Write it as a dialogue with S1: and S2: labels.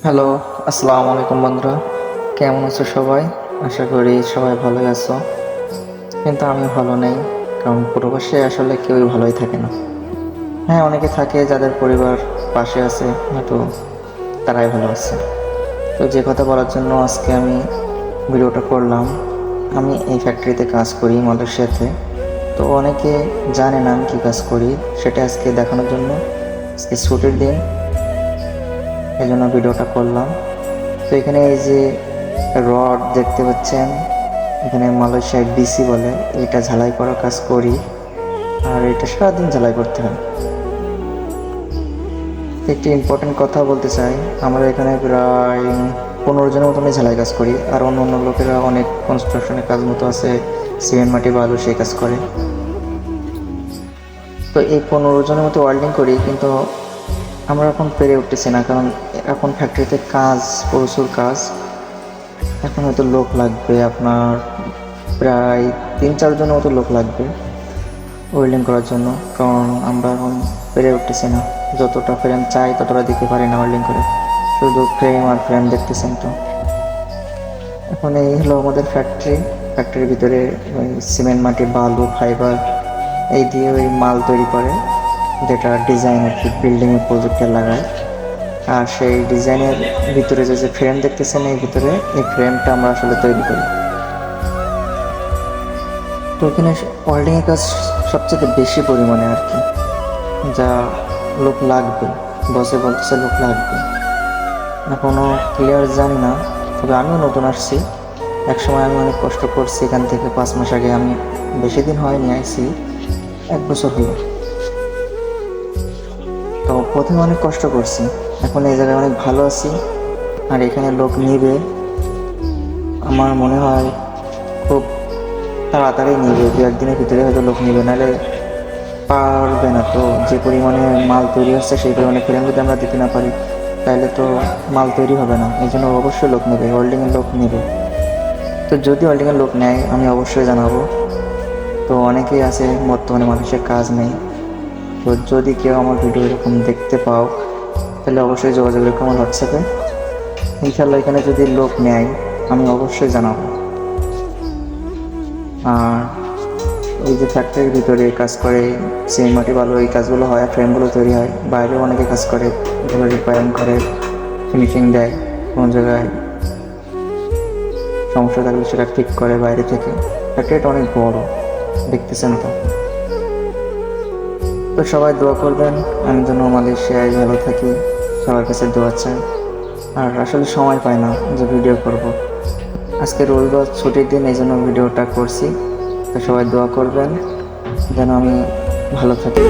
S1: Hello, আসসালামু আলাইকুম বন্ধুরা। কেমন আছো সবাই? আশা করি সবাই ভালোই আছো। কিন্তু আমি ভালো নেই, কারণ প্রবাসে আসলে কেউই ভালোই থাকে না। হ্যাঁ, অনেকে থাকে যাদের পরিবার পাশে আছে, হয়তো তারাই ভালো আছে। তো যে কথা বলার জন্য আজকে আমি ভিডিওটা করলাম, আমি এই ফ্যাক্টরিতে কাজ করি মালয়েশিয়াতে। তো অনেকে জানে না আমি কী কাজ করি, সেটা আজকে দেখানোর জন্য আজকে ছুটির দিন, এই জন্য ভিডিওটা করলাম। তো এখানে এই যে রড দেখতে পাচ্ছেন, এখানে মালয়েশিয়ায় বিসি বলে, এটা ঝালাই করার কাজ করি। আর এটা সারাদিন ঝালাই করতে হয়। একটি ইম্পর্টেন্ট কথা বলতে চাই, আমরা এখানে প্রায় 15 জনের মতনই ঝালাই কাজ করি। আর অন্য অন্য লোকেরা অনেক কনস্ট্রাকশনের কাজ মতো আছে, সিমেন্ট মাটি বালু সেই কাজ করে। তো এই 15 জনের মতো ওয়েল্ডিং করি, কিন্তু আমরা এখন পেরে উঠতেছি না, কারণ এখন ফ্যাক্টরিতে কাজ, প্রচুর কাজ। এখন হয়তো লোক লাগবে আপনার প্রায় 3-4 জনের মতো লোক লাগবে ওয়েল্ডিং করার জন্য, কারণ আমরা এখন পেরে উঠতেছি না। যতটা ফ্রেম চাই ততটা দিতে পারি না ওয়েল্ডিং করে, শুধু ফ্রেম আর ফ্রেম দেখতেছেন। তো এখন এই হলো আমাদের ফ্যাক্টরির ভিতরে ওই সিমেন্ট মাটি বালু ফাইবার এই দিয়ে ওই মাল তৈরি করে, যেটা ডিজাইন আর কি বিল্ডিংয়ের প্রজেক্টে লাগায়। আর সেই ডিজাইনের ভিতরে যে ফ্রেম দেখতেছেন, এই ভিতরে এই ফ্রেমটা আমরা আসলে তৈরি করি। তো এখানে ওয়েল্ডিংয়ের কাজ সবচেয়ে বেশি পরিমাণে আর কি, যা লোক লাগবে, বসে বলতেছে লোক লাগবে। এখনও ক্লিয়ার জানি না, তবে আমিও নতুন আসছি। একসময় আমি অনেক কষ্ট করছি, এখান থেকে 5 মাস আগে, আমি বেশি দিন হয়নি, আইছি 1 বছর হলো। তো প্রথমে অনেক কষ্ট করছি, এখন এই জায়গায় অনেক ভালো আছি। আর এখানে লোক নিবে, আমার মনে হয় খুব তাড়াতাড়ি নিবে, 2-1 দিনের ভিতরে হয়তো লোক নিবে, নাহলে পারবে না। তো যে পরিমাণে মাল তৈরি হচ্ছে, সেই পরিমাণে ফ্রেম যদি আমরা দিতে না পারি, তাহলে তো মাল তৈরি হবে না। এই জন্য অবশ্যই লোক নেবে, ওয়েল্ডিংয়ের লোক নেবে। তো যদি ওয়েল্ডিংয়ের লোক নেয় আমি অবশ্যই জানাবো। তো অনেকেই আছে বর্তমানে মানুষের কাজ নেই, তো যদি কেউ আমার ভিডিও এরকম দেখতে পাও, তাহলে অবশ্যই যোগাযোগ রেখো আমার হোয়াটসঅ্যাপে। ইনশাল্লাহ এখানে যদি লোক নেয় আমি অবশ্যই জানাবো। আর এই যে ফ্যাক্টরির ভিতরে কাজ করে, সিমেন্ট মাটি বালু এই কাজগুলো হয়, ফ্রেমগুলো তৈরি হয়। বাইরেও অনেকে কাজ করে, এগুলো রিপেয়ারিং করে, ফিনিশিং দেয়। কোনো জায়গায় সমস্যা থাকলে সেটা ঠিক করে বাইরে থেকে। ফ্যাক্টরিটা অনেক বড়, দেখতেছেন। তো তো সবাই দোয়া করবেন আমি যেন মালয়েশিয়ায় ভালো থাকি, সবার কাছে দোয়া চাই। আর আসলে সময় পাই না যে ভিডিও করব। আজকে রবিবার ছুটির দিন, এই জন্য ভিডিওটা করছি। তো সবাই দোয়া করবেন যেন আমি ভালো থাকি।